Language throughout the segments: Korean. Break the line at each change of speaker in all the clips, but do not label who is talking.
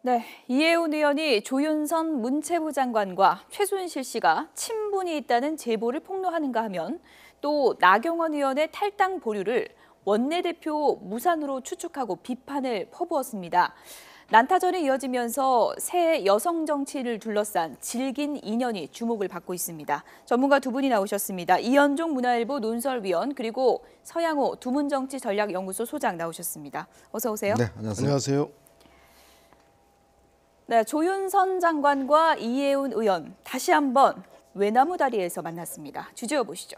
네, 이해운 의원이 조윤선 문체부 장관과 최순실 씨가 친분이 있다는 제보를 폭로하는가 하면 또 나경원 의원의 탈당 보류를 원내대표 무산으로 추측하고 비판을 퍼부었습니다. 난타전이 이어지면서 새 여성 정치를 둘러싼 질긴 인연이 주목을 받고 있습니다. 전문가 두 분이 나오셨습니다. 이현종 문화일보 논설위원 그리고 서양호 두문정치전략연구소 소장 나오셨습니다. 어서 오세요.
네, 안녕하세요.
네, 조윤선 장관과 이해운 의원 다시 한번 외나무다리에서 만났습니다. 주제어 보시죠.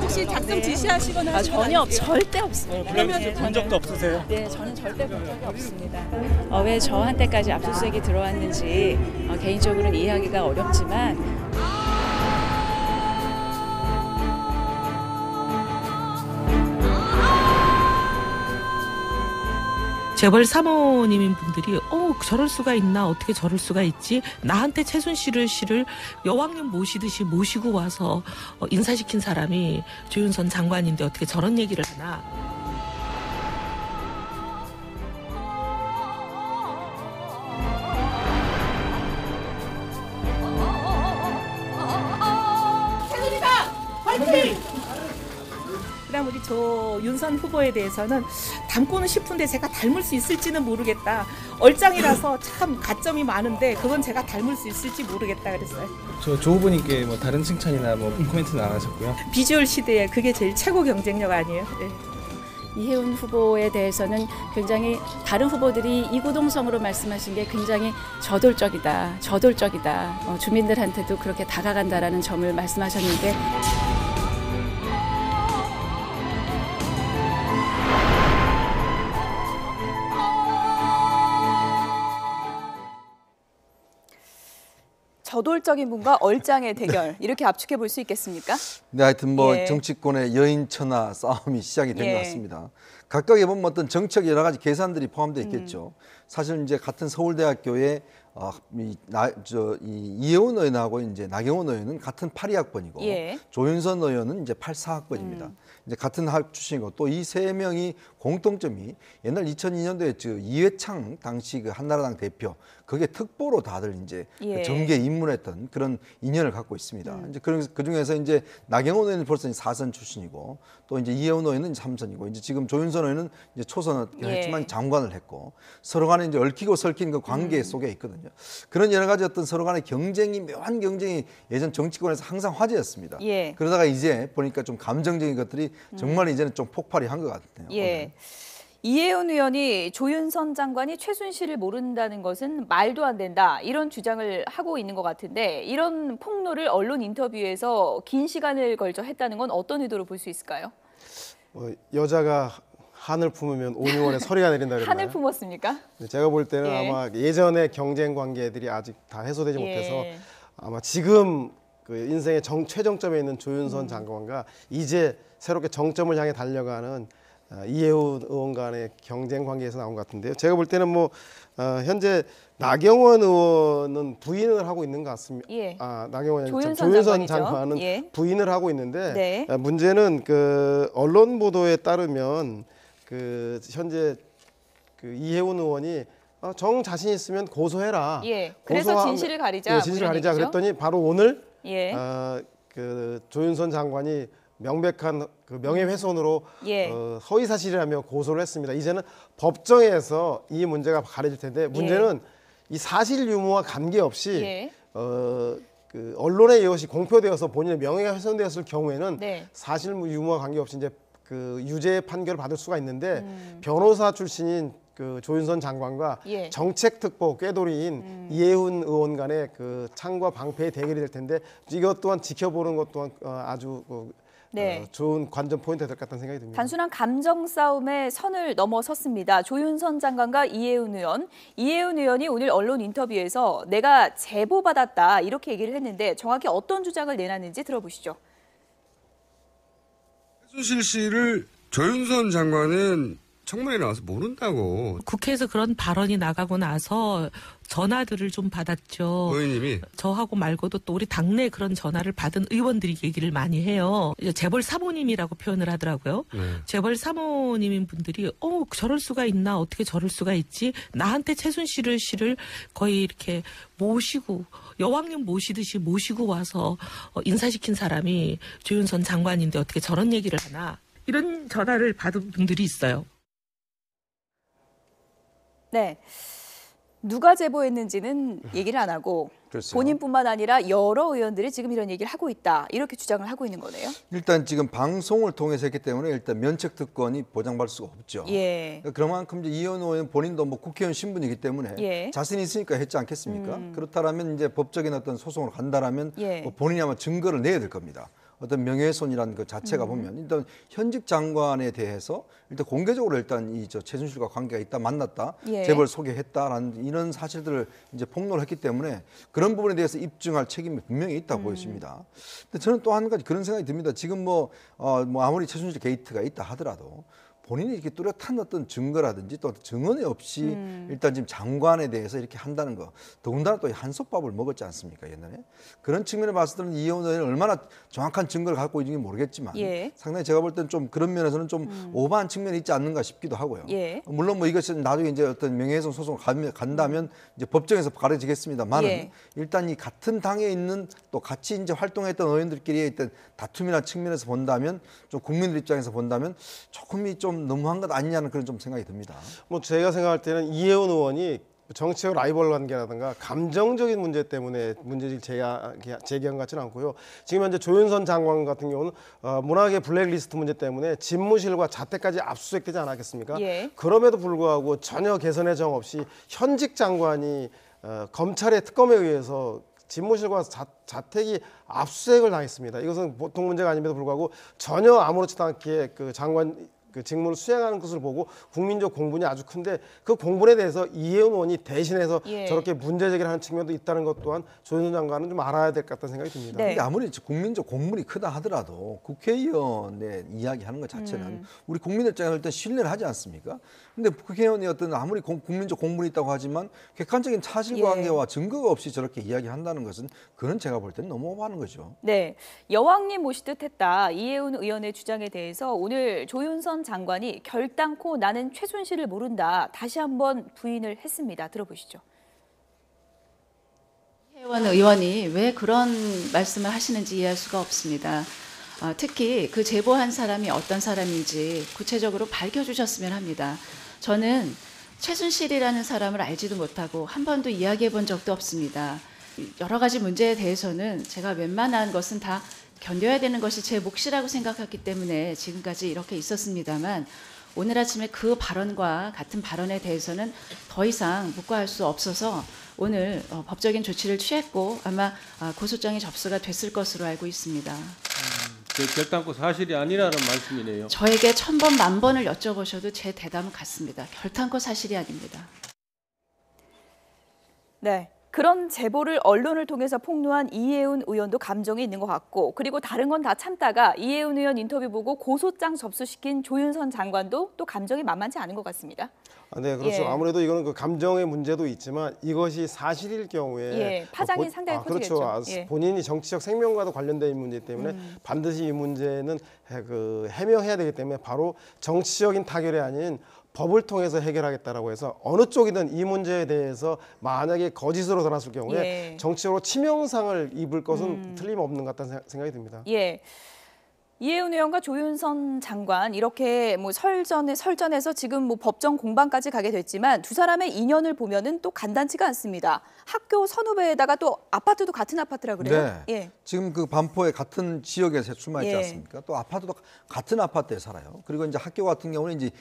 혹시 작성 지시하시거나
전혀 절대 없습니다.
그러면
본 적도 없으세요?
네, 저는 절대 본 적이 없습니다. 왜 저한테까지 압수수색이 들어왔는지 개인적으로는 이해하기가 어렵지만
재벌 사모님인 분들이 저럴 수가 있나 어떻게 저럴 수가 있지 나한테 최순실 씨를 여왕님 모시듯이 모시고 와서 인사시킨 사람이 조윤선 장관인데 어떻게 저런 얘기를 하나.
그다음 우리 조윤선 후보에 대해서는 닮고는 싶은데 제가 닮을 수 있을지는 모르겠다. 얼짱이라서 참 가점이 많은데 그건 제가 닮을 수 있을지 모르겠다 그랬어요.
조 후보님께 뭐 다른 칭찬이나 뭐 코멘트는 안 하셨고요.
비주얼 시대에 그게 제일 최고 경쟁력 아니에요? 네.
이해운 후보에 대해서는 굉장히 다른 후보들이 이구동성으로 말씀하신 게 굉장히 저돌적이다. 주민들한테도 그렇게 다가간다라는 점을 말씀하셨는데
저돌적인 분과 얼짱의 대결 이렇게 압축해 볼 수 있겠습니까?
네, 하여튼
예.
정치권의 여인천하 싸움이 시작이 된 것 같습니다. 각각에 보면 어떤 정책 여러 가지 계산들이 포함되어 있겠죠. 사실 이제 같은 서울대학교의 이해운 의원하고 이제 나경원 의원은 같은 82학번이고 조윤선 의원은 이제 84학번입니다. 이제 같은 학 출신이고 또 이 세 명이 공통점이 옛날 2002년도에 이회창 당시 그 한나라당 대표 그게 특보로 다들 이제 정계에 입문했던 그런 인연을 갖고 있습니다. 이제 그 중에서 이제 나경원 의원은 벌써 4선 출신이고 또 이제 이해운 의원은 3선이고 이제 지금 조윤선 의원은 이제 초선을 했지만 장관을 했고 서로 간에 이제 얽히고 설킨 그 관계 속에 있거든요. 그런 여러 가지 어떤 서로 간의 경쟁이 묘한 경쟁이 예전 정치권에서 항상 화제였습니다. 그러다가 이제 보니까 좀 감정적인 것들이 정말 이제는 좀 폭발이 한 것 같네요.
이해운 의원이 조윤선 장관이 최순실을 모른다는 것은 말도 안 된다 이런 주장을 하고 있는 것 같은데 이런 폭로를 언론 인터뷰에서 긴 시간을 걸쳐 했다는 건 어떤 의도로 볼 수 있을까요?
여자가 한을 품으면 온유원에 서리가 내린다 그랬나요?
한을 품었습니까?
제가 볼 때는 아마 예전의 경쟁 관계들이 아직 다 해소되지 못해서 아마 지금 그 인생의 최정점에 있는 조윤선 장관과 이제 새롭게 정점을 향해 달려가는 이해운 의원 간의 경쟁 관계에서 나온 것 같은데요. 제가 볼 때는 현재 나경원 의원은 부인을 하고 있는 것 같습니다. 나경원 조윤선 장관은 부인을 하고 있는데 문제는 그 언론 보도에 따르면 그 현재 그 이해운 의원이 정 자신 있으면 고소해라.
그래서 진실을 가리자.
진실을 가리자 그랬더니 바로 오늘 그 조윤선 장관이 명백한 그 명예훼손으로 허위사실이라며 고소를 했습니다. 이제는 법정에서 이 문제가 가려질 텐데 문제는 이 사실 유무와 관계없이 그 언론에 이것이 공표되어서 본인의 명예가 훼손되었을 경우에는 사실 유무와 관계없이 이제 그 유죄 판결을 받을 수가 있는데 변호사 출신인 그 조윤선 장관과 정책특보 꾀돌이인 이해운 의원 간의 그 창과 방패의 대결이 될 텐데 이것 또한 지켜보는 것 또한 아주 좋은 관전 포인트가 될 것 같다는 생각이 듭니다.
단순한 감정 싸움의 선을 넘어섰습니다. 조윤선 장관과 이해운 의원. 이해운 의원이 오늘 언론 인터뷰에서 내가 제보받았다 이렇게 얘기를 했는데 정확히 어떤 주장을 내놨는지 들어보시죠.
최순실 씨를 조윤선 장관은 청문회에 나와서 모른다고.
국회에서 그런 발언이 나가고 나서 전화들을 좀 받았죠.
의원님이
저하고 말고도 또 우리 당내 그런 전화를 받은 의원들이 얘기를 많이 해요. 재벌 사모님이라고 표현을 하더라고요.
네.
재벌 사모님인 분들이 저럴 수가 있나 어떻게 저럴 수가 있지 나한테 최순실을 거의 이렇게 모시고 여왕님 모시듯이 모시고 와서 인사시킨 사람이 조윤선 장관인데 어떻게 저런 얘기를 하나 이런 전화를 받은 분들이 있어요.
네. 누가 제보했는지는 얘기를 안 하고
글쎄요.
본인뿐만 아니라 여러 의원들이 지금 이런 얘기를 하고 있다. 이렇게 주장을 하고 있는 거네요.
일단 지금 방송을 통해서 했기 때문에 일단 면책 특권이 보장받을 수가 없죠.
예.
그만큼 이제 이현 의원 본인도 뭐 국회의원 신분이기 때문에
예.
자신이 있으니까 했지 않겠습니까? 그렇다면 이제 법적인 어떤 소송을 간다라면
예.
뭐 본인이 아마 증거를 내야 될 겁니다. 어떤 명예훼손이라는 그 자체가 보면 일단 현직 장관에 대해서 일단 공개적으로 일단 이 최순실과 관계가 있다 만났다
예.
재벌 소개했다라는 이런 사실들을 이제 폭로를 했기 때문에 그런 부분에 대해서 입증할 책임이 분명히 있다고 보여집니다. 근데 저는 또 한 가지 그런 생각이 듭니다. 지금 뭐 아무리 최순실 게이트가 있다 하더라도 본인이 이렇게 뚜렷한 어떤 증거라든지 또 증언이 없이 일단 지금 장관에 대해서 이렇게 한다는 거 더군다나 또 한솥밥을 먹었지 않습니까 옛날에 그런 측면에 봤을 때는 이혜원 의원은 얼마나 정확한 증거를 갖고 있는지 모르겠지만
예.
상당히 제가 볼 때는 좀 그런 면에서는 좀 오버한 측면이 있지 않는가 싶기도 하고요.
예.
물론 뭐 이것이 나중에 이제 어떤 명예훼손 소송을 간다면 이제 법정에서 가려지겠습니다만은
예.
일단 이 같은 당에 있는 또 같이 이제 활동했던 의원들끼리의 어떤 다툼이나 측면에서 본다면 좀 국민들 입장에서 본다면 조금이 좀 너무한 것 아니냐는 그런 좀 생각이 듭니다.
뭐 제가 생각할 때는 이혜원 의원이 정치적 라이벌 관계라든가 감정적인 문제 때문에 문제를 제기한 것 같지는 않고요. 지금 현재 조윤선 장관 같은 경우는 문학의 블랙리스트 문제 때문에 집무실과 자택까지 압수수색되지 않았겠습니까?
예.
그럼에도 불구하고 전혀 개선의 정 없이 현직 장관이 검찰의 특검에 의해서 집무실과 자택이 압수수색을 당했습니다. 이것은 보통 문제가 아님에도 불구하고 전혀 아무렇지도 않게 그 장관 그 직무를 수행하는 것을 보고 국민적 공분이 아주 큰데 그 공분에 대해서 이혜원 의원이 대신해서
예.
저렇게 문제 제기를 하는 측면도 있다는 것 또한 조윤선 장관은 좀 알아야 될 것 같다는 생각이 듭니다.
네.
근데 아무리 국민적 공분이 크다 하더라도 국회의원의 이야기하는 것 자체는 우리 국민들 입장에서 일단 신뢰를 하지 않습니까? 근데 국회의원이 어떤 아무리 국민적 공분이 있다고 하지만 객관적인 사실관계와
예.
증거가 없이 저렇게 이야기한다는 것은 그건 제가 볼 때는 너무 오버하는 거죠.
네, 여왕님 모시듯 했다. 이혜훈 의원의 주장에 대해서 오늘 조윤선 장관이 결단코 나는 최순실을 모른다. 다시 한번 부인을 했습니다. 들어보시죠.
이혜원 의원이 왜 그런 말씀을 하시는지 이해할 수가 없습니다. 특히 그 제보한 사람이 어떤 사람인지 구체적으로 밝혀주셨으면 합니다. 저는 최순실이라는 사람을 알지도 못하고 한 번도 이야기해 본 적도 없습니다. 여러 가지 문제에 대해서는 제가 웬만한 것은 다 견뎌야 되는 것이 제 몫이라고 생각했기 때문에 지금까지 이렇게 있었습니다만 오늘 아침에 그 발언과 같은 발언에 대해서는 더 이상 묵과할 수 없어서 오늘 법적인 조치를 취했고 아마 고소장이 접수가 됐을 것으로 알고 있습니다.
결단코 사실이 아니라는 말씀이네요.
저에게 1000번, 10,000번을 여쭤보셔도 제 대답은 같습니다. 결단코 사실이 아닙니다.
네. 그런 제보를 언론을 통해서 폭로한 이혜훈 의원도 감정이 있는 것 같고 그리고 다른 건 다 참다가 이혜훈 의원 인터뷰 보고 고소장 접수시킨 조윤선 장관도 또 감정이 만만치 않은 것 같습니다.
네, 그렇죠.
예.
아무래도 이거는 그 감정의 문제도 있지만 이것이 사실일 경우에
예, 파장이 상당히 커지겠죠.
그렇죠.
예.
본인이 정치적 생명과도 관련된 문제이기 때문에 반드시 이 문제는 해명해야 되기 때문에 바로 정치적인 타결이 아닌 법을 통해서 해결하겠다라고 해서 어느 쪽이든 이 문제에 대해서 만약에 거짓으로 드러났을 경우에
예.
정치적으로 치명상을 입을 것은 틀림없는 것 같다는 생각이 듭니다.
예. 이혜훈 의원과 조윤선 장관 이렇게 뭐 설전에서 지금 뭐 법정 공방까지 가게 됐지만 두 사람의 인연을 보면은 또 간단치가 않습니다. 학교 선후배에다가 또 아파트도 같은 아파트라 그래요?
네.
예.
지금 그 반포의 같은 지역에 출마했지
예.
않습니까? 또 아파트도 같은 아파트에 살아요. 그리고 이제 학교 같은 경우는 이제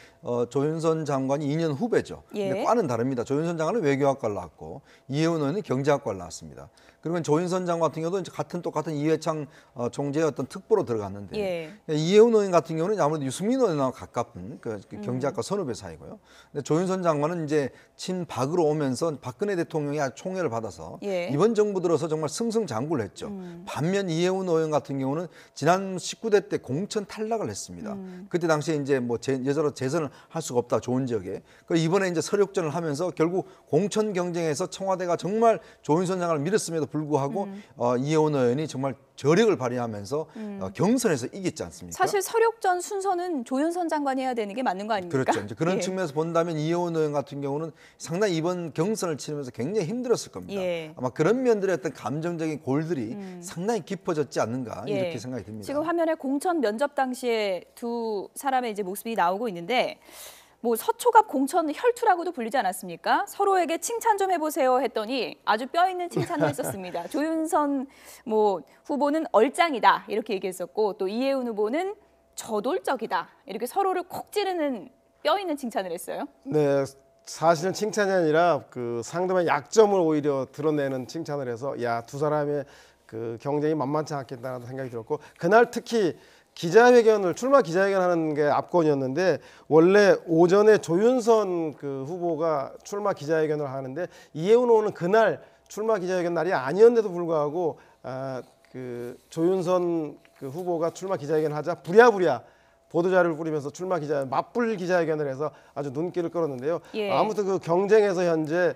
조윤선 장관이 2년 후배죠.
예.
근데 과는 다릅니다. 조윤선 장관은 외교학과를 나왔고 이혜훈 의원은 경제학과를 나왔습니다. 그리고 조윤선 장관 같은 경우도 이제 똑같은 이회창 총재의 어떤 특보로 들어갔는데 예. 이해운 의원 같은 경우는 아무래도 유승민 의원하고 가깝은 그 경제학과 선후배 사이고요. 근데 조윤선 장관은 이제 친박으로 오면서 박근혜 대통령이 총애를 받아서 이번 정부 들어서 정말 승승장구를 했죠. 반면 이해운 의원 같은 경우는 지난 19대 때 공천 탈락을 했습니다. 그때 당시에 이제 뭐 여자로 재선을 할 수가 없다, 좋은 지역에. 그 이번에 이제 서력전을 하면서 결국 공천 경쟁에서 청와대가 정말 조윤선 장관을 믿었음에도 불구하고 이해운 의원이 정말 저력을 발휘하면서 경선에서 이겼지 않습니까?
사실 서력전 순서는 조윤선 장관이 해야 되는 게 맞는 거 아닙니까?
그렇죠. 이제 그런 측면에서 본다면 이해운 의원 같은 경우는 상당히 이번 경선을 치르면서 굉장히 힘들었을 겁니다. 아마 그런 면들의 어떤 감정적인 골들이 상당히 깊어졌지 않는가 이렇게 생각이 듭니다.
지금 화면에 공천 면접 당시에 두 사람의 이제 모습이 나오고 있는데 뭐 서초갑 공천 혈투라고도 불리지 않았습니까? 서로에게 칭찬 좀 해보세요 했더니 아주 뼈 있는 칭찬을 했었습니다. 조윤선 후보는 얼짱이다 이렇게 얘기했었고 또 이해운 후보는 저돌적이다 이렇게 서로를 콕 찌르는 뼈 있는 칭찬을 했어요.
네, 사실은 칭찬이 아니라 그 상대방의 약점을 오히려 드러내는 칭찬을 해서 야, 두 사람의 그 경쟁이 만만치 않겠다는 생각이 들었고 그날 특히 출마 기자회견하는 게 압권이었는데 원래 오전에 조윤선 그 후보가 출마 기자회견을 하는데 이해운 의원은 그날 출마 기자회견 날이 아니었는데도 불구하고 그 조윤선 그 후보가 출마 기자회견을 하자 부랴부랴 보도자료를 뿌리면서 맞불 기자회견을 해서 아주 눈길을 끌었는데요. 아무튼 그 경쟁에서 현재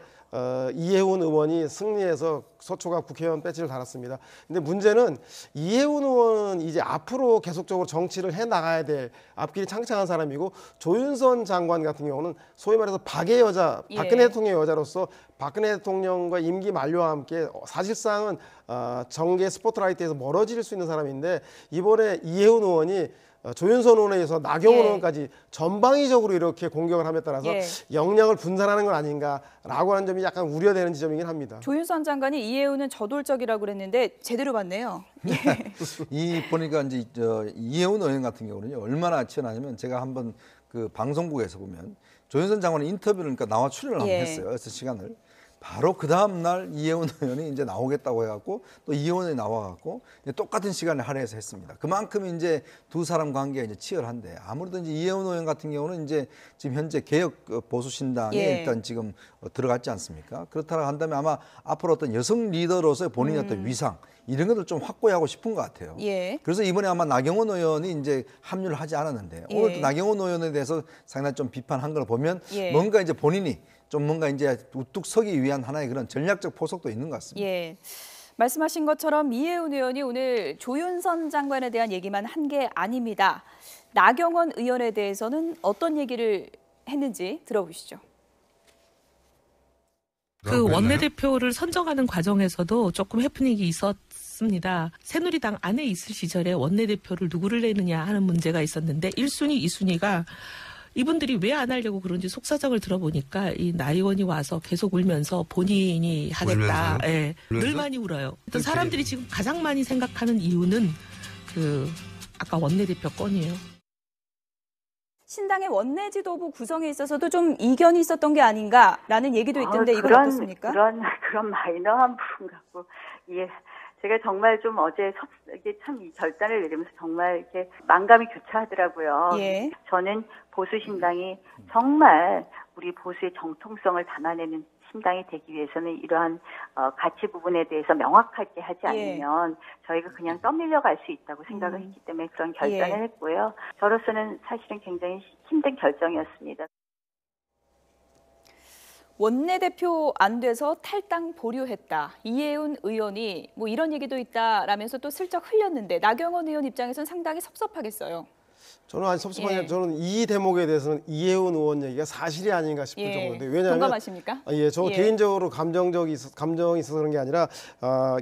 이해운 의원이 승리해서 서초갑 국회의원 배지를 달았습니다. 근데 문제는 이해운 의원은 이제 앞으로 계속적으로 정치를 해 나가야 될 앞길이 창창한 사람이고 조윤선 장관 같은 경우는 소위 말해서 박의 여자, 박근혜 대통령의 여자로서 박근혜 대통령과 임기 만료와 함께 사실상은 정계 스포트라이트에서 멀어질 수 있는 사람인데 이번에 이해운 의원이 조윤선 의원에 의해서 나경원 의원까지 전방위적으로 이렇게 공격을 함에 따라서 역량을 분산하는 건 아닌가라고 하는 점이 약간 우려되는 지점이긴 합니다.
조윤선 장관이 이해운은 저돌적이라고 그랬는데 제대로 봤네요.
이 보니까 이제 이해운 의원 같은 경우는요 얼마나 치열하냐면 제가 한번 그 방송국에서 보면 조윤선 장관의 인터뷰를 그러니까 나와 출연을 한번 했어요. 그래서 시간을. 바로 그 다음 날 이해운 의원이 이제 나오겠다고 해갖고 또 이해운 의원이 나와갖고 똑같은 시간을 할애해서 했습니다. 그만큼 이제 두 사람 관계가 이제 치열한데 아무래도 이제 이해운 의원 같은 경우는 이제 지금 현재 개혁 보수 신당에 일단 지금 들어갔지 않습니까? 그렇다고 한다면 아마 앞으로 어떤 여성 리더로서의 본인의 어떤 위상 이런 것들 좀 확보하고 싶은 것 같아요. 그래서 이번에 아마 나경원 의원이 이제 합류를 하지 않았는데 오늘 또 나경원 의원에 대해서 상당히 좀 비판한 걸 보면 뭔가 이제 본인이 좀 뭔가 이제 우뚝 서기 위한 하나의 그런 전략적 포석도 있는 것 같습니다.
말씀하신 것처럼 이해운 의원이 오늘 조윤선 장관에 대한 얘기만 한 게 아닙니다. 나경원 의원에 대해서는 어떤 얘기를 했는지 들어보시죠.
그 원내대표를 선정하는 과정에서도 조금 해프닝이 있었습니다. 새누리당 안에 있을 시절에 원내대표를 누구를 내느냐 하는 문제가 있었는데 1순위, 2순위가 이분들이 왜 안 하려고 그런지 속사정을 들어보니까 이 나 의원이 와서 계속 울면서 본인이 하겠다. 늘 많이 울어요. 어떤 사람들이 지금 가장 많이 생각하는 이유는 그 아까 원내대표 건이에요.
신당의 원내지도부 구성에 있어서도 좀 이견이 있었던 게 아닌가라는 얘기도 있던데 이건 어떻습니까?
그런 마이너한 부분 갖고 제가 정말 좀 어제 이게 참 이 결단을 내리면서 정말 이렇게 만감이 교차하더라고요. 저는 보수 신당이 정말 우리 보수의 정통성을 담아내는 신당이 되기 위해서는 이러한 가치 부분에 대해서 명확하게 하지 않으면 저희가 그냥 떠밀려 갈 수 있다고 생각을 했기 때문에 그런 결단을 했고요. 저로서는 사실은 굉장히 힘든 결정이었습니다.
원내대표 안 돼서 탈당 보류했다. 이해운 의원이 뭐 이런 얘기도 있다라면서 또 슬쩍 흘렸는데 나경원 의원 입장에서는 상당히 섭섭하겠어요.
저는 아직 섭섭하지 않아요. 저는 이 대목에 대해서는 이해운 의원 얘기가 사실이 아닌가 싶을 정도인데 왜냐하면
공감하십니까?
저 개인적으로 감정이 있어서 그런 게 아니라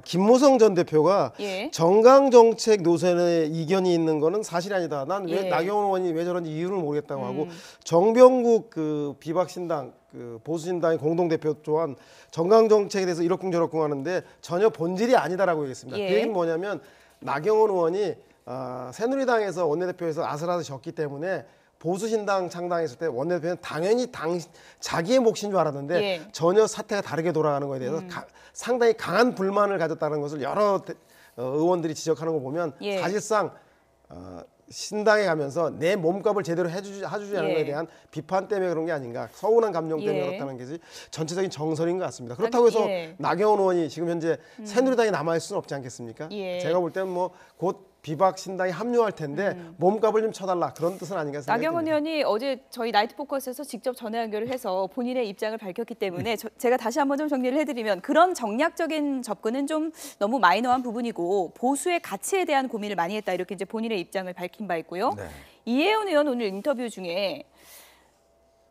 김무성 전 대표가 정강 정책 노선에 이견이 있는 거는 사실이 아니다. 난 왜 나경원 의원이 왜 저런지 이유를 모르겠다고 하고 정병국 그 비박신당 그 보수신당의 공동대표 또한 정강 정책에 대해서 이러쿵저러쿵 하는데 전혀 본질이 아니다라고 얘기했습니다. 그 얘기는 뭐냐면 나경원 의원이 새누리당에서 원내대표에서 아슬아슬 졌기 때문에 보수신당 창당했을 때 원내대표는 당연히 자기의 몫인 줄 알았는데 전혀 사태가 다르게 돌아가는 거에 대해서 상당히 강한 불만을 가졌다는 것을 여러 의원들이 지적하는 거 보면 사실상 신당에 가면서 내 몸값을 제대로 해주지 않은 것에 대한 비판 때문에 그런 게 아닌가, 서운한 감정 때문에 그렇다는 것이 전체적인 정설인 것 같습니다. 그렇다고 해서 나경원 의원이 지금 현재 새누리당에 남아있을 수는 없지 않겠습니까? 제가 볼 때는 뭐 곧 비박 신당에 합류할 텐데 몸값을 좀 쳐달라, 그런 뜻은 아닌가 생각이 듭니다.
나경원 의원이 어제 저희 나이트 포커스에서 직접 전화 연결을 해서 본인의 입장을 밝혔기 때문에 제가 다시 한번 좀 정리를 해드리면, 그런 정략적인 접근은 좀 너무 마이너한 부분이고 보수의 가치에 대한 고민을 많이 했다, 이렇게 이제 본인의 입장을 밝힌 바 있고요. 네. 이혜원 의원 오늘 인터뷰 중에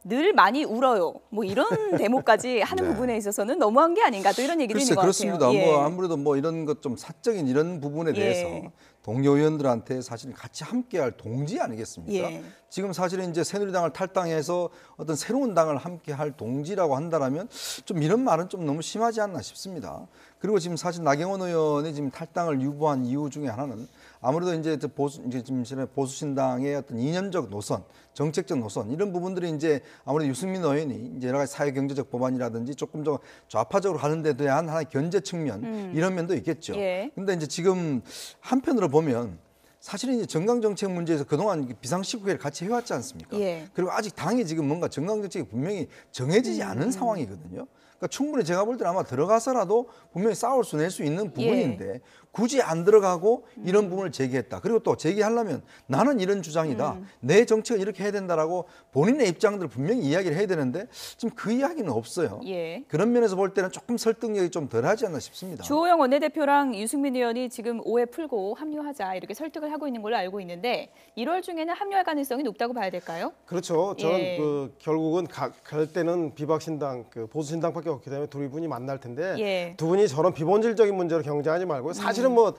늘 많이 울어요, 뭐 이런 대목까지 하는 부분에 있어서는 너무한 게 아닌가, 또 이런 얘기도 있는 것
그렇습니다.
같아요.
뭐 아무래도 뭐 이런 것 좀 사적인 이런 부분에 대해서 동료 의원들한테 사실 같이 함께할 동지 아니겠습니까? 지금 사실은 이제 새누리당을 탈당해서 어떤 새로운 당을 함께할 동지라고 한다라면 좀 이런 말은 좀 너무 심하지 않나 싶습니다. 그리고 지금 사실 나경원 의원이 지금 탈당을 유보한 이유 중에 하나는 아무래도 이제 지금 보수신당의 어떤 이념적 노선, 정책적 노선, 이런 부분들이 이제 아무래도 유승민 의원이 이제 여러 가지 사회경제적 법안이라든지 조금 더 좌파적으로 하는 데 대한 하나의 견제 측면, 이런 면도 있겠죠. 근데 이제 지금 한편으로 보면 사실은 이제 정강정책 문제에서 그동안 비상시국회를 같이 해왔지 않습니까? 그리고 아직 당이 지금 뭔가 정강정책이 분명히 정해지지 않은 상황이거든요. 그러니까 충분히 제가 볼 때는 아마 들어가서라도 분명히 싸울 수 낼 수 있는 부분인데 굳이 안 들어가고 이런 부분을 제기했다. 그리고 또 제기하려면 나는 이런 주장이다. 내 정책은 이렇게 해야 된다라고 본인의 입장들을 분명히 이야기를 해야 되는데 지금 그 이야기는 없어요. 그런 면에서 볼 때는 조금 설득력이 좀 덜하지 않나 싶습니다.
주호영 원내대표랑 유승민 의원이 지금 오해 풀고 합류하자, 이렇게 설득을 하고 있는 걸로 알고 있는데 1월 중에는 합류할 가능성이 높다고 봐야 될까요?
그렇죠. 저는 결국은 갈 때는 비박신당, 보수신당밖에 없기 때문에 둘이 분이 만날 텐데 두 분이 저런 비본질적인 문제로 경쟁하지 말고 사실은 뭐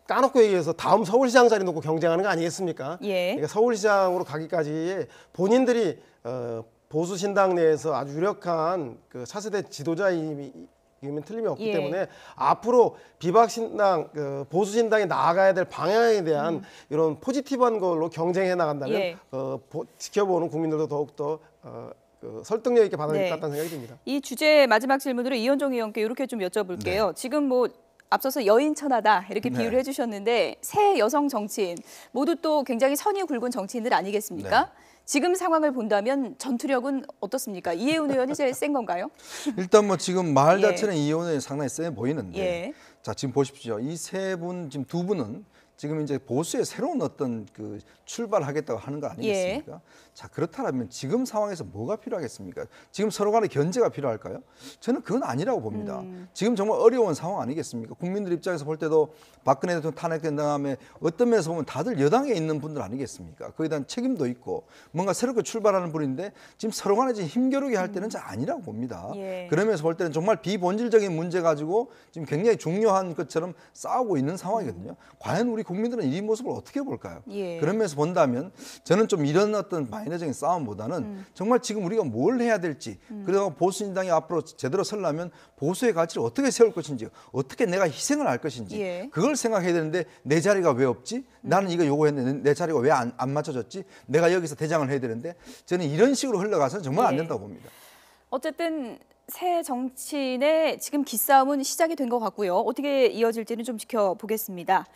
까놓고 얘기해서 다음 서울시장 자리 놓고 경쟁하는 거 아니겠습니까? 그러니까 서울시장으로 가기까지 본인들이 보수신당 내에서 아주 유력한 그 차세대 지도자이면 틀림이 없기 때문에 앞으로 비박신당, 보수신당이 나아가야 될 방향에 대한 이런 포지티브한 걸로 경쟁해 나간다면 지켜보는 국민들도 더욱더 설득력 있게 받아들일 것 같다는 생각이 듭니다.
이 주제 마지막 질문으로 이현종 의원께 이렇게 좀 여쭤볼게요. 지금 뭐 앞서서 여인천하다 이렇게 비유를 해주셨는데 새 여성 정치인 모두 또 굉장히 선이 굵은 정치인들 아니겠습니까? 지금 상황을 본다면 전투력은 어떻습니까? 이혜원 의원이 제일 센 건가요?
일단 뭐 지금 말 자체는 이혜원 의원이 상당히 세 보이는데 자 지금 보십시오. 이 세 분, 지금 두 분은 지금 이제 보수의 새로운 어떤 그 출발하겠다고 하는 거 아니겠습니까? 자 그렇다면 지금 상황에서 뭐가 필요하겠습니까? 지금 서로 간의 견제가 필요할까요? 저는 그건 아니라고 봅니다. 지금 정말 어려운 상황 아니겠습니까? 국민들 입장에서 볼 때도 박근혜 대통령 탄핵된 다음에 어떤 면에서 보면 다들 여당에 있는 분들 아니겠습니까? 거기에 대한 책임도 있고 뭔가 새롭게 출발하는 분인데 지금 서로 간에 지금 힘겨루게 할 때는 잘 아니라고 봅니다. 그러면서 볼 때는 정말 비본질적인 문제 가지고 지금 굉장히 중요한 것처럼 싸우고 있는 상황이거든요. 과연 우리 국민들은 이 모습을 어떻게 볼까요? 그런 면에서 본다면 저는 좀 이런 어떤 마이너적인 싸움보다는 정말 지금 우리가 뭘 해야 될지, 그리고 보수신당이 앞으로 제대로 서려면 보수의 가치를 어떻게 세울 것인지, 어떻게 내가 희생을 할 것인지 그걸 생각해야 되는데 내 자리가 왜 없지? 나는 이거 요구했는데 내 자리가 왜 안 맞춰졌지? 내가 여기서 대장을 해야 되는데 저는 이런 식으로 흘러가서는 정말 안 된다고 봅니다.
어쨌든 새 정치인의 지금 기싸움은 시작이 된 것 같고요. 어떻게 이어질지는 좀 지켜보겠습니다.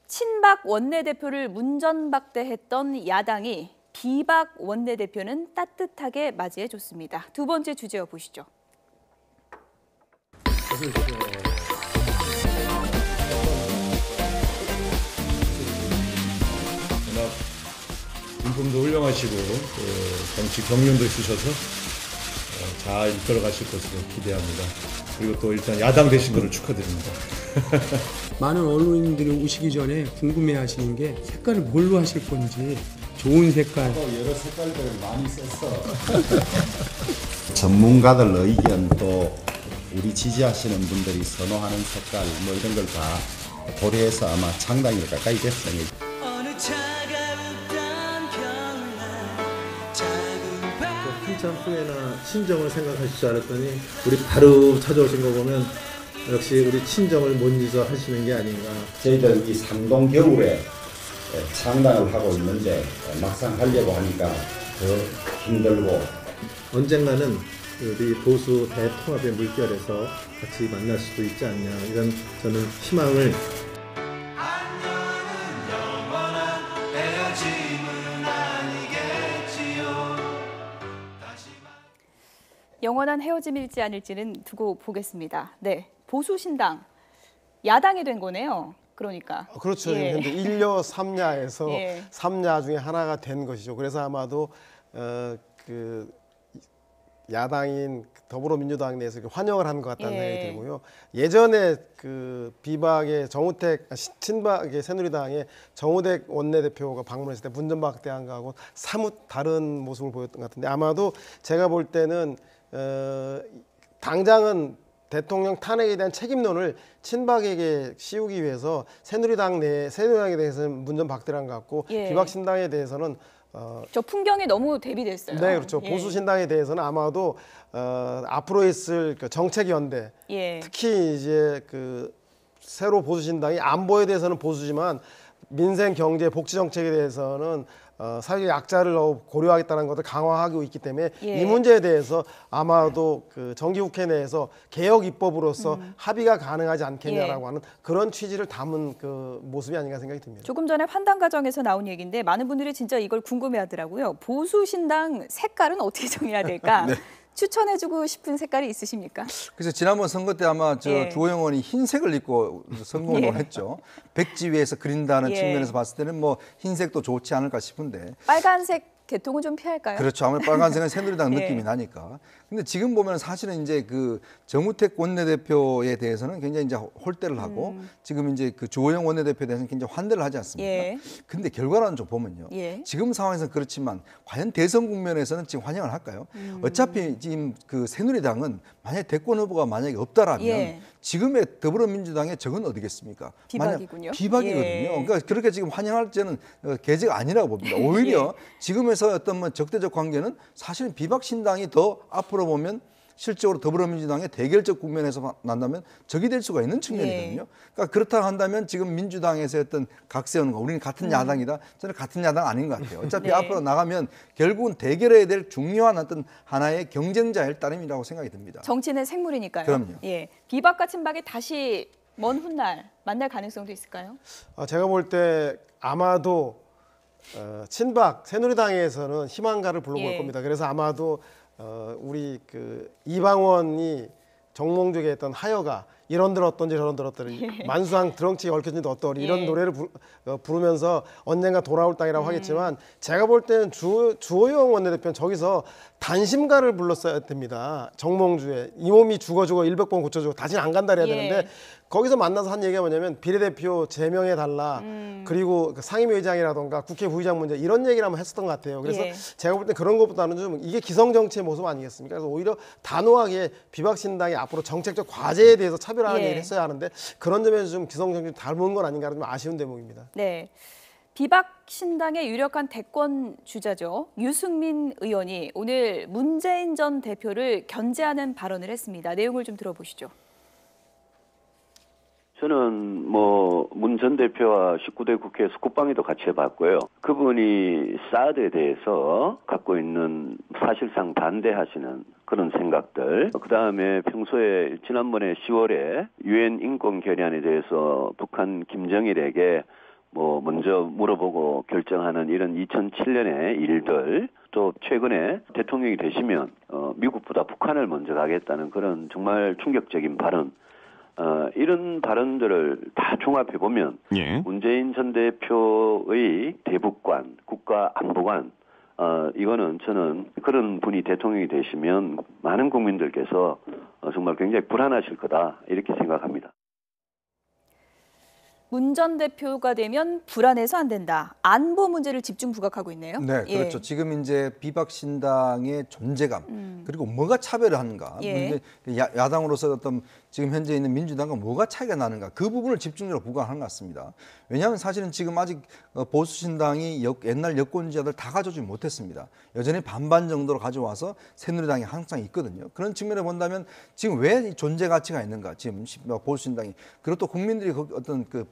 친박 원내대표를 문전박대했던 야당이 비박 원내대표는 따뜻하게 맞이해줬습니다. 두 번째 주제어 보시죠.
인품도 훌륭하시고 정치 경륜도 있으셔서 잘 이끌어 가실 것으로 기대합니다. 그리고 또 일단 야당 되신 것을 축하드립니다.
많은 언론인들이 오시기 전에 궁금해하시는 게 색깔을 뭘로 하실 건지. 좋은 색깔.
여러 색깔들을 많이 썼어. 전문가들 의견 또 우리 지지하시는 분들이 선호하는 색깔 뭐 이런 걸 다 고려해서 아마 상당히 가까이 됐어요.
한참 후회나 친정을 생각하시지 않았더니 우리 바로 찾아오신 거 보면 역시 우리 친정을 못 잊어 하시는 게 아닌가.
저희들 이 상동 겨울에 창당을 하고 있는데 막상 하려고 하니까 더 힘들고
언젠가는 우리 보수 대통합의 물결에서 같이 만날 수도 있지 않냐 이런 저는 희망을
영원한 헤어짐일지 아닐지는 두고 보겠습니다. 네, 보수신당 야당이 된 거네요. 그러니까.
그렇죠.
예.
현재 1녀 3녀에서
예.
3녀 중에 하나가 된 것이죠. 그래서 아마도 그 야당인 더불어민주당 내에서 환영을 한 것 같다는
예.
생각이 들고요. 예전에 그 비박의 정우택 친박의 새누리당의 정우택 원내대표가 방문했을 때 문전박대한 거하고 사뭇 다른 모습을 보였던 것 같은데 아마도 제가 볼 때는 당장은 대통령 탄핵에 대한 책임론을 친박에게 씌우기 위해서 새누리당에 대해서는 문전박대한 것 같고
예.
비박신당에 대해서는
저 풍경이 너무 대비됐어요.
네, 그렇죠.
예.
보수신당에 대해서는 아마도 앞으로 있을 그 정책연대,
예.
특히 이제 그 새로 보수신당이 안보에 대해서는 보수지만 민생, 경제, 복지 정책에 대해서는 사회적 약자를 고려하겠다는 것을 강화하고 있기 때문에
예.
이 문제에 대해서 아마도 그 정기국회 내에서 개혁 입법으로서 합의가 가능하지 않겠냐라고
예.
하는 그런 취지를 담은 그 모습이 아닌가 생각이 듭니다.
조금 전에 환당 과정에서 나온 얘기인데 많은 분들이 진짜 이걸 궁금해하더라고요. 보수신당 색깔은 어떻게 정해야 될까?
네.
추천해주고 싶은 색깔이 있으십니까?
그래서 지난번 선거 때 아마
예.
주호영 의원이 흰색을 입고 선거운동을
예.
했죠. 백지 위에서 그린다는
예.
측면에서 봤을 때는 뭐 흰색도 좋지 않을까 싶은데.
빨간색 계통은 좀 피할까요?
그렇죠. 아무래도 빨간색은 새누리당
예.
느낌이 나니까. 근데 지금 보면 사실은 이제 그 정우택 원내대표에 대해서는 굉장히 이제 홀대를 하고 지금 이제 그 주호영 원내대표에 대해서는 굉장히 환대를 하지 않습니까?
예.
근데 결과는 좀 보면요.
예.
지금 상황에서는 그렇지만 과연 대선 국면에서는 지금 환영을 할까요? 어차피 지금 그 새누리당은 만약에 대권 후보가 만약에 없다라면
예.
지금의 더불어민주당의 적은 어디겠습니까?
비박이군요.
비박이거든요.
예.
그러니까 그렇게 지금 환영할 때는 계제가 아니라고 봅니다. 오히려 지금에서 어떤 뭐 적대적 관계는 사실은 비박신당이 더 앞으로 보면 실적으로 더불어민주당의 대결적 국면에서 난다면 적이 될 수가 있는 측면이거든요.
예.
그러니까 그렇다 한다면 지금 민주당에서 어떤 각세우는 거 우리는 같은 야당이다. 저는 같은 야당 아닌 것 같아요. 어차피
네.
앞으로 나가면 결국은 대결해야 될 중요한 어떤 하나의 경쟁자일 따름이라고 생각이 듭니다.
정치는 생물이니까요.
그럼요.
예. 비박과 친박이 다시 먼 훗날 만날 가능성도 있을까요?
제가 볼 때 아마도 친박 새누리당에서는 희망가를 불러볼
예.
겁니다. 그래서 아마도 우리 그 이방원이 정몽주에게 했던 하여가 이런들 어떤지 저런들 어떤지
예.
만수항 드렁치에 얽혀진 어떠리 이런
예.
노래를 부르면서 언젠가 돌아올 땅이라고 하겠지만 제가 볼 때는 주호영 원내대표는 저기서 단심가를 불렀어야 됩니다. 정몽주에 이 몸이 죽어 100번 고쳐주고 다시는 안 간다 그래야
예.
되는데 거기서 만나서 한 얘기가 뭐냐면 비례대표 제명해달라 그리고 그 상임위의장이라던가 국회 부의장 문제 이런 얘기를 한번 했었던 것 같아요. 그래서
예.
제가 볼 때 그런 것보다는 좀 이게 기성정치의 모습 아니겠습니까? 그래서 오히려 단호하게 비박신당이 앞으로 정책적 과제에 대해서 차별화하는
예.
얘기를 했어야 하는데 그런 점에서 좀 기성정치 닮은 건 아닌가 좀 아쉬운 대목입니다.
네. 비박신당의 유력한 대권 주자죠. 유승민 의원이 오늘 문재인 전 대표를 견제하는 발언을 했습니다. 내용을 좀 들어보시죠.
저는 문 전 대표와 19대 국회에서 국방위도 같이 해봤고요. 그분이 사드에 대해서 갖고 있는 사실상 반대하시는 그런 생각들, 그 다음에 평소에 지난번에 10월에 유엔 인권 결의안에 대해서 북한 김정일에게 먼저 물어보고 결정하는 이런 2007년의 일들, 또 최근에 대통령이 되시면 미국보다 북한을 먼저 가겠다는 그런 정말 충격적인 발언, 이런 발언들을 다 종합해보면
예.
문재인 전 대표의 대북관, 국가안보관, 이거는 저는 그런 분이 대통령이 되시면 많은 국민들께서 정말 굉장히 불안하실 거다 이렇게 생각합니다.
문 전 대표가 되면 불안해서 안 된다. 안보 문제를 집중 부각하고 있네요.
네,
예.
그렇죠. 지금 이제 비박신당의 존재감 그리고 뭐가 차별을 하는가.
예.
야당으로서 어떤 지금 현재 있는 민주당과 뭐가 차이가 나는가. 그 부분을 집중적으로 부각하는 것 같습니다. 왜냐하면 사실은 지금 아직 보수신당이 옛날 여권주자들 다 가져오지 못했습니다. 여전히 반반 정도로 가져와서 새누리당이 항상 있거든요. 그런 측면에 본다면 지금 왜 존재 가치가 있는가. 지금 보수신당이. 그리고 또 국민들이 어떤 그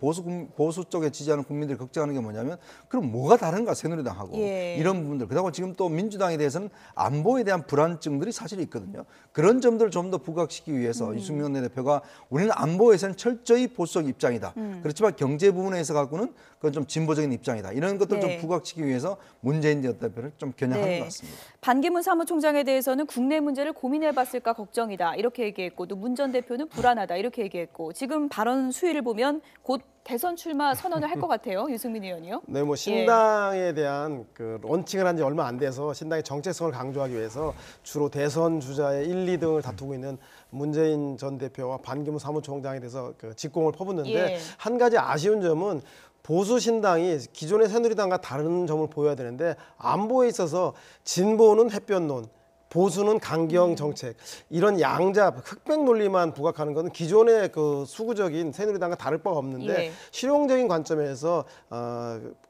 보수 쪽에 지지하는 국민들이 걱정하는 게 뭐냐면 그럼 뭐가 다른가 새누리당하고 이런 부분들. 그리고 지금 또 민주당에 대해서는 안보에 대한 불안증들이 사실 있거든요. 그런 점들을 좀 더 부각시키기 위해서 유승민 원내대표가 우리는 안보에서는 철저히 보수적 입장이다. 그렇지만 경제 부분에서 갖고는 그건 좀 진보적인 입장이다. 이런 것들을 좀 부각시키기 위해서 문재인 대표를 좀 겨냥하는 것 같습니다.
반기문 사무총장에 대해서는 국내 문제를 고민해봤을까 걱정이다 이렇게 얘기했고 또 문 전 대표는 불안하다 이렇게 얘기했고 지금 발언 수위를 보면 곧 대선 출마 선언을 할 것 같아요. 유승민 의원이요.
네, 뭐 신당에 대한 그 론칭을 한 지 얼마 안 돼서 신당의 정체성을 강조하기 위해서 주로 대선 주자의 1, 2등을 다투고 있는 문재인 전 대표와 반기문 사무총장에 대해서 그 직공을 퍼붓는데 한 가지 아쉬운 점은 보수 신당이 기존의 새누리당과 다른 점을 보여야 되는데 안보에 있어서 진보는 햇볕론, 보수는 강경 정책 이런 양자 흑백 논리만 부각하는 것은 기존의 그 수구적인 새누리당과 다를 바가 없는데 실용적인 관점에서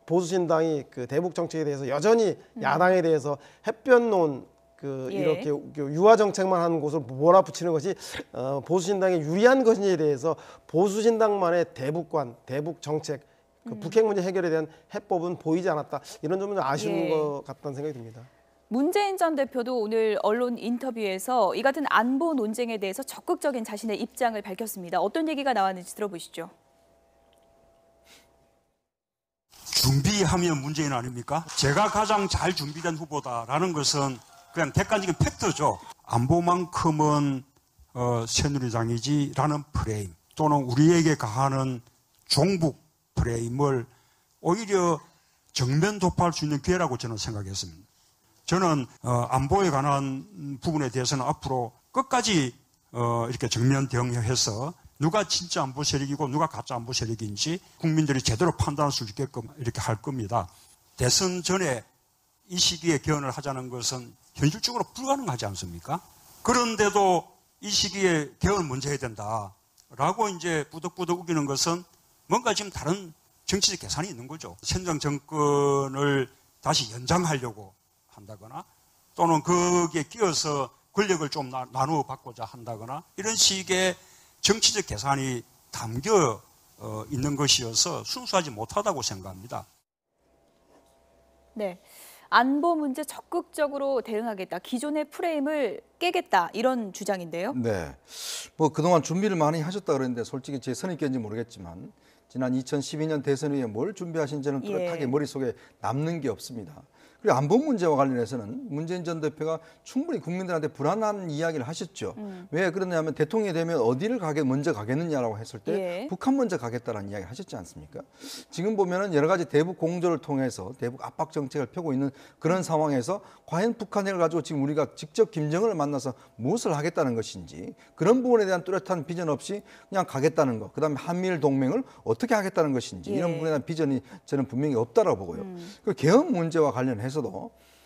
보수 신당이 그 대북 정책에 대해서 여전히 야당에 대해서 햇볕론 이렇게 유화 정책만 하는 곳을 몰아붙이는 것이 보수 신당에 유리한 것인지에 대해서 보수 신당만의 대북관, 대북 정책, 그 북핵 문제 해결에 대한 해법은 보이지 않았다. 이런 점은 아쉬운 것 같다는 생각이 듭니다.
문재인 전 대표도 오늘 언론 인터뷰에서 이 같은 안보 논쟁에 대해서 적극적인 자신의 입장을 밝혔습니다. 어떤 얘기가 나왔는지 들어보시죠.
준비하면 문재인 아닙니까? 제가 가장 잘 준비된 후보다라는 것은 그냥 객관적인 팩트죠. 안보만큼은 새누리당이지라는 프레임 또는 우리에게 가하는 종북 프레임을 오히려 정면 돌파할 수 있는 기회라고 저는 생각했습니다. 저는 안보에 관한 부분에 대해서는 앞으로 끝까지 이렇게 정면 대응해서 누가 진짜 안보 세력이고 누가 가짜 안보 세력인지 국민들이 제대로 판단할 수 있게끔 이렇게 할 겁니다. 대선 전에 이 시기에 개헌을 하자는 것은 현실적으로 불가능하지 않습니까? 그런데도 이 시기에 개헌을 먼저 해야 된다라고 이제 부득부득 우기는 것은 뭔가 지금 다른 정치적 계산이 있는 거죠. 새누리당 정권을 다시 연장하려고 한다거나 또는 거기에 끼어서 권력을 좀 나누어 받고자 한다거나 이런 식의 정치적 계산이 담겨 있는 것이어서 순수하지 못하다고 생각합니다.
네, 안보 문제 적극적으로 대응하겠다. 기존의 프레임을 깨겠다. 이런 주장인데요.
네, 뭐 그동안 준비를 많이 하셨다 그랬는데 솔직히 제 선입견인지 모르겠지만 지난 2012년 대선 후에 뭘 준비하신지는 뚜렷하게 머릿속에 남는 게 없습니다. 그리고 안보 문제와 관련해서는 문재인 전 대표가 충분히 국민들한테 불안한 이야기를 하셨죠. 왜 그러냐면 대통령이 되면 어디를 먼저 가겠느냐라고 했을 때 북한 먼저 가겠다라는 이야기를 하셨지 않습니까? 지금 보면은 여러 가지 대북 공조를 통해서 대북 압박 정책을 펴고 있는 그런 상황에서 과연 북한을 가지고 지금 우리가 직접 김정은을 만나서 무엇을 하겠다는 것인지 그런 부분에 대한 뚜렷한 비전 없이 그냥 가겠다는 것, 그다음에 한미일 동맹을 어떻게 하겠다는 것인지 이런 부분에 대한 비전이 저는 분명히 없다라고 보고요. 그 개헌 문제와 관련해서도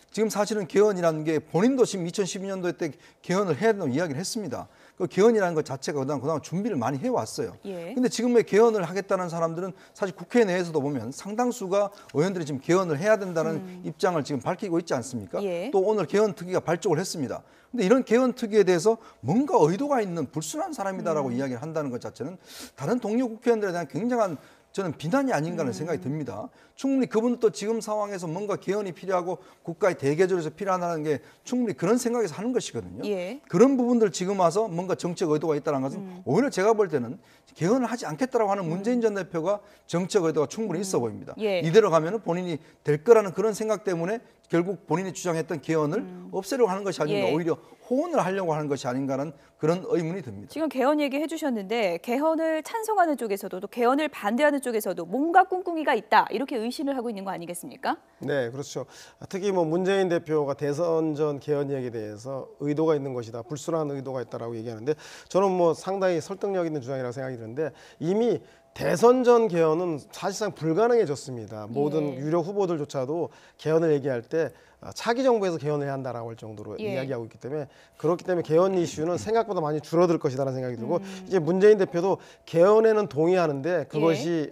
지금 사실은 개헌이라는 게 본인도 지금 2012년도에 때 개헌을 해야 된다고 이야기를 했습니다. 그 개헌이라는 것 자체가 그동안 준비를 많이 해왔어요. 근데 지금 왜 개헌을 하겠다는 사람들은 사실 국회 내에서도 보면 상당수가 의원들이 지금 개헌을 해야 된다는 입장을 지금 밝히고 있지 않습니까? 또 오늘 개헌 특위가 발족을 했습니다. 근데 이런 개헌 특위에 대해서 뭔가 의도가 있는 불순한 사람이다라고 이야기를 한다는 것 자체는 다른 동료 국회의원들에 대한 굉장한 저는 비난이 아닌가 하는 생각이 듭니다. 충분히 그분도 지금 상황에서 뭔가 개헌이 필요하고 국가의 대개조에서 필요하다는 게 충분히 그런 생각에서 하는 것이거든요. 그런 부분들 지금 와서 뭔가 정책 의도가 있다는 것은 오히려 제가 볼 때는 개헌을 하지 않겠다라고 하는 문재인 전 대표가 정책 의도가 충분히 있어 보입니다. 이대로 가면은 본인이 될 거라는 그런 생각 때문에 결국 본인이 주장했던 개헌을 없애려고 하는 것이 아닌가, 오히려 호언을 하려고 하는 것이 아닌가라는 그런 의문이 듭니다.
지금 개헌 얘기해 주셨는데 개헌을 찬성하는 쪽에서도 또 개헌을 반대하는 쪽에서도 뭔가 꿍꿍이가 있다 이렇게 의심을 하고 있는 거 아니겠습니까?
네, 그렇죠. 특히 뭐 문재인 대표가 대선 전 개헌 얘기에 대해서 의도가 있는 것이다, 불순한 의도가 있다라고 얘기하는데 저는 뭐 상당히 설득력 있는 주장이라고 생각이 드는데 이미 대선 전 개헌은 사실상 불가능해졌습니다. 모든 유력 후보들조차도 개헌을 얘기할 때 차기 정부에서 개헌을 해야 한다라고 할 정도로 이야기하고 있기 때문에 그렇기 때문에 개헌 이슈는 생각보다 많이 줄어들 것이라는 생각이 들고 이제 문재인 대표도 개헌에는 동의하는데 그것이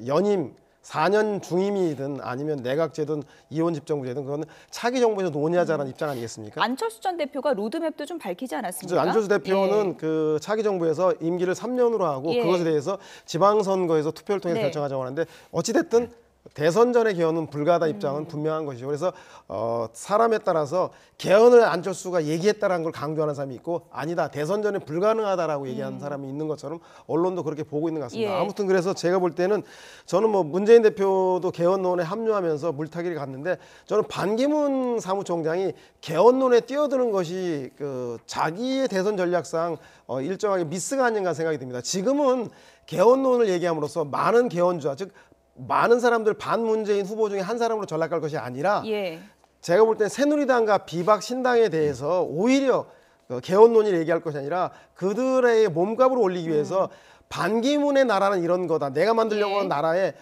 연임 4년 중임이든 아니면 내각제든 이원 집정부제든 그건 차기 정부에서 논의하자라는 입장 아니겠습니까?
안철수 전 대표가 로드맵도 좀 밝히지 않았습니까?
안철수 대표는 그 차기 정부에서 임기를 3년으로 하고 그것에 대해서 지방선거에서 투표를 통해서 결정하자고 하는데 어찌 됐든 대선 전의 개헌은 불가하다 입장은 분명한 것이죠. 그래서 사람에 따라서 개헌을 안철수가 얘기했다라는 걸 강조하는 사람이 있고 아니다 대선 전에 불가능하다라고 얘기하는 사람이 있는 것처럼 언론도 그렇게 보고 있는 것 같습니다. 아무튼 그래서 제가 볼 때는 저는 뭐 문재인 대표도 개헌론에 합류하면서 물타기를 갔는데 저는 반기문 사무총장이 개헌론에 뛰어드는 것이 그 자기의 대선 전략상 일정하게 미스가 아닌가 생각이 듭니다. 지금은 개헌론을 얘기함으로써 많은 개헌주와 즉 많은 사람들 반문재인 후보 중에 한 사람으로 전락할 것이 아니라 제가 볼 때 새누리당과 비박 신당에 대해서 오히려 개헌 논의를 얘기할 것이 아니라 그들의 몸값을 올리기 위해서 반기문의 나라는 이런 거다. 내가 만들려고 하는 나라에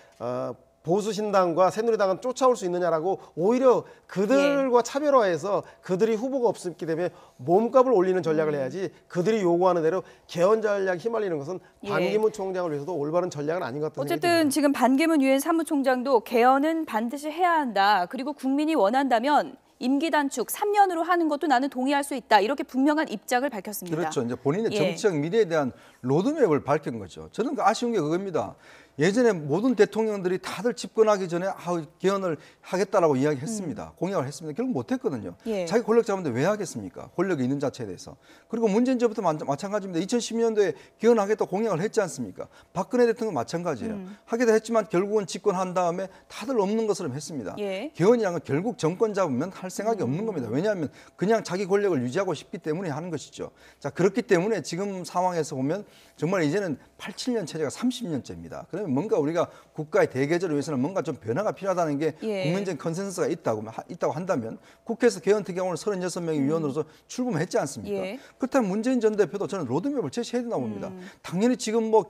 보수 신당과 새누리당은 쫓아올 수 있느냐라고 오히려 그들과 차별화해서 그들이 후보가 없기 때문에 몸값을 올리는 전략을 해야지 그들이 요구하는 대로 개헌 전략에 휘말리는 것은 반기문 총장을 위해서도 올바른 전략은 아닌 것 같다는 생각이 듭니다.
어쨌든 지금 반기문 유엔 사무총장도 개헌은 반드시 해야 한다. 그리고 국민이 원한다면 임기 단축 3년으로 하는 것도 나는 동의할 수 있다. 이렇게 분명한 입장을 밝혔습니다.
그렇죠. 이제 본인의 정치적 미래에 대한 로드맵을 밝힌 거죠. 저는 아쉬운 게 그겁니다. 예전에 모든 대통령들이 다들 집권하기 전에 개헌을 하겠다라고 이야기했습니다. 공약을 했습니다. 결국 못했거든요. 자기 권력 잡았는데 왜 하겠습니까? 권력이 있는 자체에 대해서. 그리고 문재인 정부도 마찬가지입니다. 2012년도에 개헌하겠다 공약을 했지 않습니까? 박근혜 대통령 마찬가지예요. 하기도 했지만 결국은 집권한 다음에 다들 없는 것처럼 했습니다. 개헌이란 건 결국 정권 잡으면 할 생각이 없는 겁니다. 왜냐하면 그냥 자기 권력을 유지하고 싶기 때문에 하는 것이죠. 자, 그렇기 때문에 지금 상황에서 보면 정말 이제는 87년 체제가 30년째입니다. 그러면 뭔가 우리가 국가의 대개혁을 위해서는 뭔가 좀 변화가 필요하다는 게 국민적인 컨센서스가 있다고 한다면 국회에서 개헌특위 오늘 36명의 위원으로서 출범했지 않습니까? 그렇다면 문재인 전 대표도 저는 로드맵을 제시해야 된다고 봅니다. 당연히 지금 뭐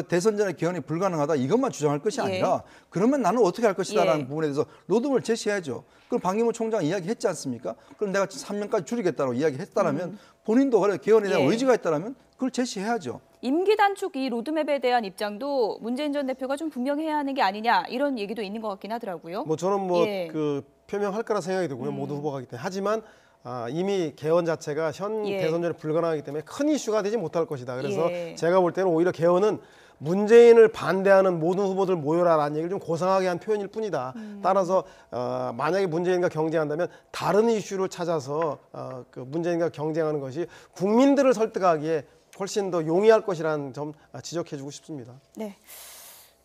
대선 전에 개헌이 불가능하다 이것만 주장할 것이 아니라 그러면 나는 어떻게 할 것이다라는 부분에 대해서 로드맵을 제시해야죠. 그럼 반기문 총장 이야기했지 않습니까? 그럼 내가 3년까지 줄이겠다고 이야기했다라면 본인도 그래 개헌에 대한 의지가 있다라면 그걸 제시해야죠.
임기 단축 이 로드맵에 대한 입장도 문재인 전 대표가 좀 분명해야 하는 게 아니냐 이런 얘기도 있는 것 같긴 하더라고요.
뭐 저는 뭐 그 표명할 거라 생각이 들고요. 모두 후보가기 때문에. 하지만 이미 개헌 자체가 현 대선 전에 불가능하기 때문에 큰 이슈가 되지 못할 것이다. 그래서 제가 볼 때는 오히려 개헌은 문재인을 반대하는 모든 후보들 모여라라는 얘기를 좀 고상하게 한 표현일 뿐이다. 따라서 만약에 문재인과 경쟁한다면 다른 이슈를 찾아서 그 문재인과 경쟁하는 것이 국민들을 설득하기에 훨씬 더 용이할 것이라는 점 지적해주고 싶습니다.
네.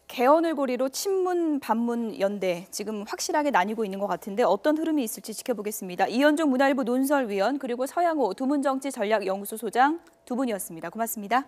개헌을 고리로 친문, 반문 연대 지금 확실하게 나뉘고 있는 것 같은데 어떤 흐름이 있을지 지켜보겠습니다. 이현종 문화일보 논설위원 그리고 서양호 두문정치전략연구소 소장 두 분이었습니다. 고맙습니다.